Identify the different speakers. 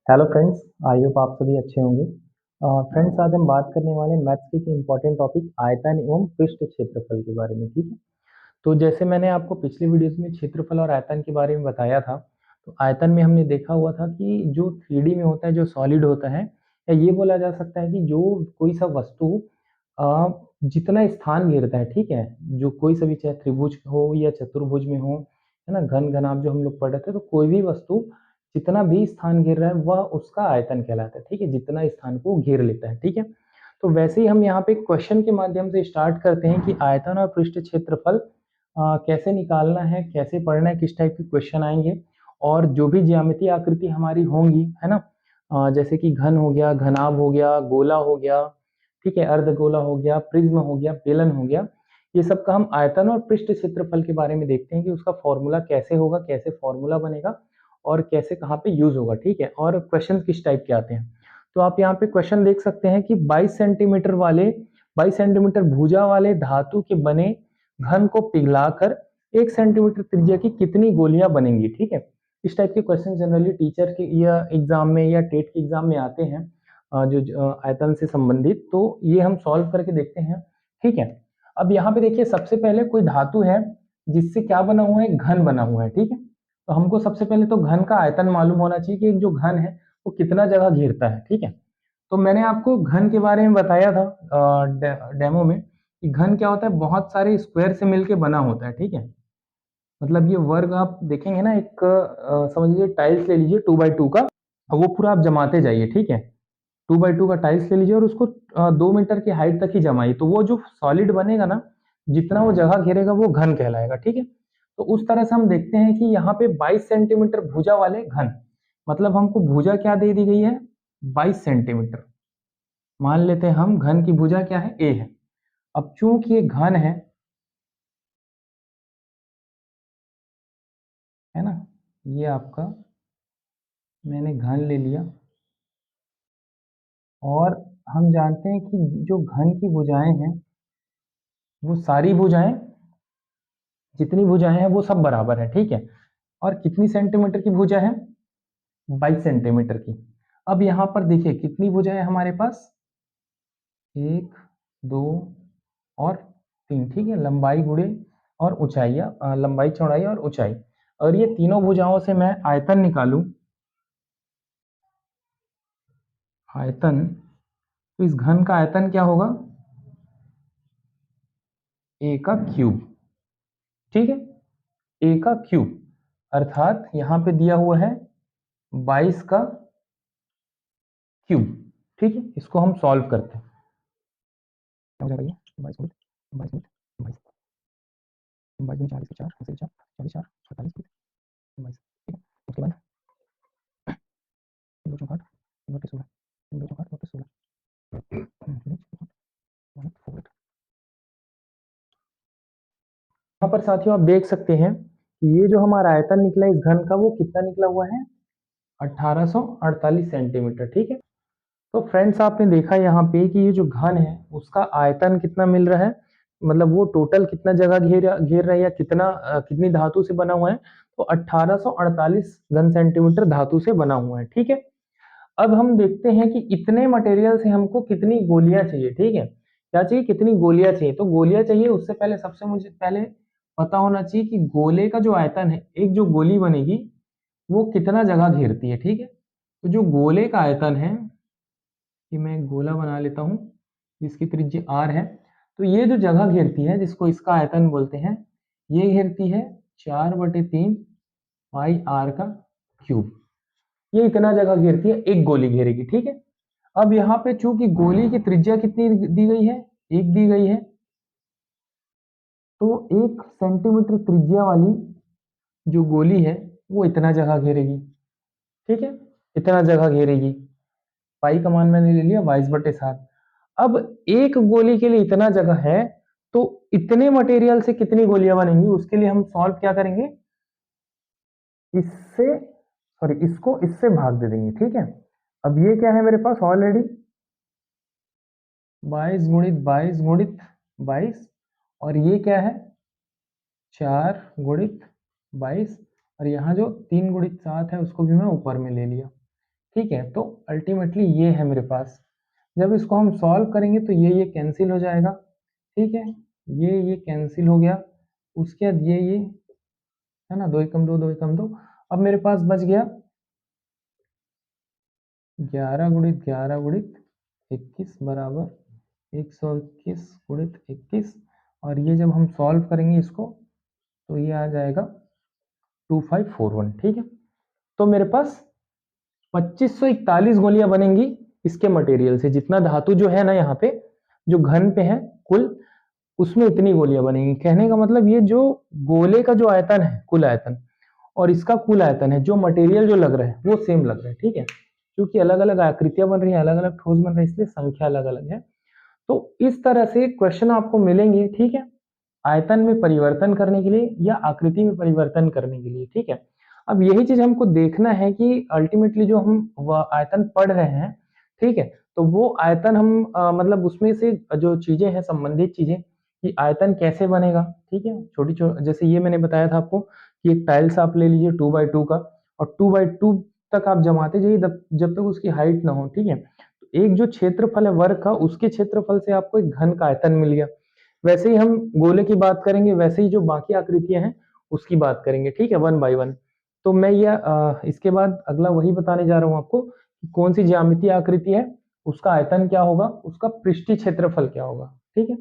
Speaker 1: Hello friends, I hope आप सभी अच्छे होंगे। फ्रेंड्स, आज हम बात करने वाले हैं मैथ्स के एक इम्पॉर्टेंट टॉपिक आयतन एवं पृष्ठ क्षेत्रफल के बारे में। ठीक है, तो जैसे मैंने आपको पिछली वीडियोस में क्षेत्रफल और आयतन के बारे में बताया था, तो आयतन में हमने देखा हुआ था कि जो 3D में होता है, जो सॉलिड होता है, या ये बोला जा सकता है कि जो कोई सा वस्तु जितना स्थान घेरता है, ठीक है, जो कोई सा भी, चाहे त्रिभुज हो या चतुर्भुज में हो, है ना, घन घनाभ जो हम लोग पढ़ रहे थे, तो कोई भी वस्तु जितना भी स्थान घेर रहा है वह उसका आयतन कहलाता है। ठीक है, जितना स्थान को घेर लेता है। ठीक है, तो वैसे ही हम यहाँ पे क्वेश्चन के माध्यम से स्टार्ट करते हैं कि आयतन और पृष्ठ क्षेत्रफल कैसे निकालना है, कैसे पढ़ना है, किस टाइप के क्वेश्चन आएंगे, और जो भी ज्यामितीय आकृति हमारी होंगी, है ना, जैसे कि घन हो गया, घनाभ हो गया, गोला हो गया, ठीक है, अर्धगोला हो गया, प्रिज्म हो गया, बेलन हो गया, ये सब का हम आयतन और पृष्ठ क्षेत्रफल के बारे में देखते हैं कि उसका फॉर्मूला कैसे होगा, कैसे फॉर्मूला बनेगा और कैसे कहाँ पे यूज होगा। ठीक है, और क्वेश्चन किस टाइप के आते हैं, तो आप यहाँ पे क्वेश्चन देख सकते हैं कि 22 सेंटीमीटर वाले 22 सेंटीमीटर भुजा वाले धातु के बने घन को पिघलाकर 1 सेंटीमीटर त्रिज्या की कितनी गोलियां बनेंगी। ठीक है, इस टाइप के क्वेश्चन जनरली टीचर के या एग्जाम में या टेट के एग्जाम में आते हैं, जो आयतन से संबंधित, तो ये हम सॉल्व करके देखते हैं। ठीक है, अब यहाँ पे देखिए, सबसे पहले कोई धातु है जिससे क्या बना हुआ है, घन बना हुआ है। ठीक है, तो हमको सबसे पहले तो घन का आयतन मालूम होना चाहिए कि जो घन है वो कितना जगह घेरता है। ठीक है, तो मैंने आपको घन के बारे में बताया था डेमो में कि घन क्या होता है, बहुत सारे स्क्वायर से मिलके बना होता है। ठीक है, मतलब ये वर्ग आप देखेंगे ना, एक समझ लीजिए टाइल्स ले लीजिए 2x2 का, वो पूरा आप जमाते जाइए। ठीक है, 2x2 का टाइल्स ले लीजिए और उसको 2 मीटर की हाइट तक ही जमाइए, तो वो जो सॉलिड बनेगा ना, जितना वो जगह घेरेगा वो घन कहलाएगा। ठीक है, तो उस तरह से हम देखते हैं कि यहाँ पे 22 सेंटीमीटर भुजा वाले घन, मतलब हमको भुजा क्या दे दी गई है, 22 सेंटीमीटर। मान लेते हैं हम घन की भुजा क्या है, ए है। अब चूंकि ये घन है ना, ये आपका मैंने घन ले लिया, और हम जानते हैं कि जो घन की भुजाएं हैं, वो सारी भुजाएं, जितनी भुजाएं हैं वो सब बराबर है। ठीक है, और कितनी सेंटीमीटर की भुजा है, 22 सेंटीमीटर की। अब यहाँ पर देखिए कितनी भुजाएं हैं हमारे पास, 1, 2 और 3। ठीक है, लंबाई गुणे और ऊंचाई, लंबाई चौड़ाई और ऊंचाई, और ये तीनों भुजाओं से मैं आयतन निकालूं, आयतन, तो इस घन का आयतन क्या होगा, ए का क्यूब। ठीक है, ए का क्यूब, अर्थात यहां पे दिया हुआ है 22 का क्यूब। ठीक है, इसको हम सॉल्व करते हैं। क्या हो जाएगा ये, 22 गुणित 22 गुणित 22, 22 गुणित 40 के 4, 80 के 4, 40 4 48 गुणित 22। ठीक है, उसके बाद 2 चौकाट 2 के 16, 2 चौकाट 2 के 16, यहाँ पर साथियों आप देख सकते हैं कि ये जो हमारा आयतन निकला इस घन का, वो कितना निकला हुआ है, 1848 सेंटीमीटर। ठीक है, तो फ्रेंड्स आपने देखा यहाँ पे कि ये जो घन है उसका आयतन कितना मिल रहा है, मतलब वो टोटल कितना जगह घेर घेर रहा है, या कितना कितनी धातु से बना हुआ है, तो 1848 घन सेंटीमीटर धातु से बना हुआ है। ठीक है, अब हम देखते हैं कि इतने मटेरियल से हमको कितनी गोलियां चाहिए। ठीक है, क्या चाहिए, कितनी गोलियां चाहिए, तो गोलियां चाहिए, उससे पहले सबसे मुझे पहले पता होना चाहिए कि गोले का जो आयतन है, एक जो गोली बनेगी वो कितना जगह घेरती है। ठीक है, तो जो गोले का आयतन है, कि मैं एक गोला बना लेता हूं जिसकी त्रिज्या r है, तो ये जो जगह घेरती है जिसको इसका आयतन बोलते हैं, ये घेरती है 4/3 पाई r का क्यूब। ये इतना जगह घेरती है, एक गोली घेरेगी। ठीक है, अब यहाँ पे चूंकि गोली की त्रिज्या कितनी दी गई है, 1 दी गई है, तो 1 सेंटीमीटर त्रिज्या वाली जो गोली है वो इतना जगह घेरेगी। ठीक है, इतना जगह घेरेगी, पाई का मान मैंने ले लिया 22/7। अब एक गोली के लिए इतना जगह है, तो इतने मटेरियल से कितनी गोलियां बनेंगी, उसके लिए हम सॉल्व क्या करेंगे, इससे, सॉरी, इसको इससे भाग दे देंगे। ठीक है, अब ये क्या है मेरे पास ऑलरेडी 22 गुणित 22 गुणित 22, और ये क्या है 4 गुणित 22, और यहाँ जो 3 गुणित 7 है उसको भी मैं ऊपर में ले लिया। ठीक है, तो अल्टीमेटली ये है मेरे पास। जब इसको हम सॉल्व करेंगे तो ये कैंसिल हो जाएगा, ठीक है, ये कैंसिल हो गया। उसके बाद ये है ना, 2 एकम 2, 2 एकम 2। अब मेरे पास बच गया 11 गुणित 11 गुणित 21 बराबर 121 गुणित 21। और ये जब हम सॉल्व करेंगे इसको तो ये आ जाएगा 2541, ठीक है। तो मेरे पास 2541 गोलियां बनेंगी इसके मटेरियल से। जितना धातु जो है ना यहाँ पे, जो घन पे है कुल, उसमें इतनी गोलियां बनेंगी। कहने का मतलब ये जो गोले का जो आयतन है, कुल आयतन, और इसका कुल आयतन है, जो मटेरियल जो लग रहा है वो सेम लग रहा है, ठीक है। क्योंकि अलग अलग आकृतियां बन रही है, अलग अलग ठोस बन रहे हैं, इसलिए संख्या अलग अलग है। तो इस तरह से क्वेश्चन आपको मिलेंगे, ठीक है, आयतन में परिवर्तन करने के लिए या आकृति में परिवर्तन करने के लिए, ठीक है। अब यही चीज हमको देखना है कि अल्टीमेटली जो हम वह आयतन पढ़ रहे हैं, ठीक है, तो वो आयतन हम मतलब उसमें से जो चीजें हैं, संबंधित चीजें, कि आयतन कैसे बनेगा, ठीक है। छोटी छोटी, जैसे ये मैंने बताया था आपको कि एक टाइल्स आप ले लीजिए 2x2 का, और 2x2 तक आप जमाते जाइए जब तक उसकी हाइट ना हो, ठीक है। तो एक जो क्षेत्रफल है वर्ग का, उसके क्षेत्रफल से आपको एक घन का आयतन मिल गया। वैसे ही हम गोले की बात करेंगे, वैसे ही जो बाकी आकृतियां हैं उसकी बात करेंगे, ठीक है, 1 by 1। तो मैं यह इसके बाद अगला वही बताने जा रहा हूं आपको कि कौन सी ज्यामितीय आकृति है, उसका आयतन क्या होगा, उसका पृष्ठीय क्षेत्रफल क्या होगा, ठीक है।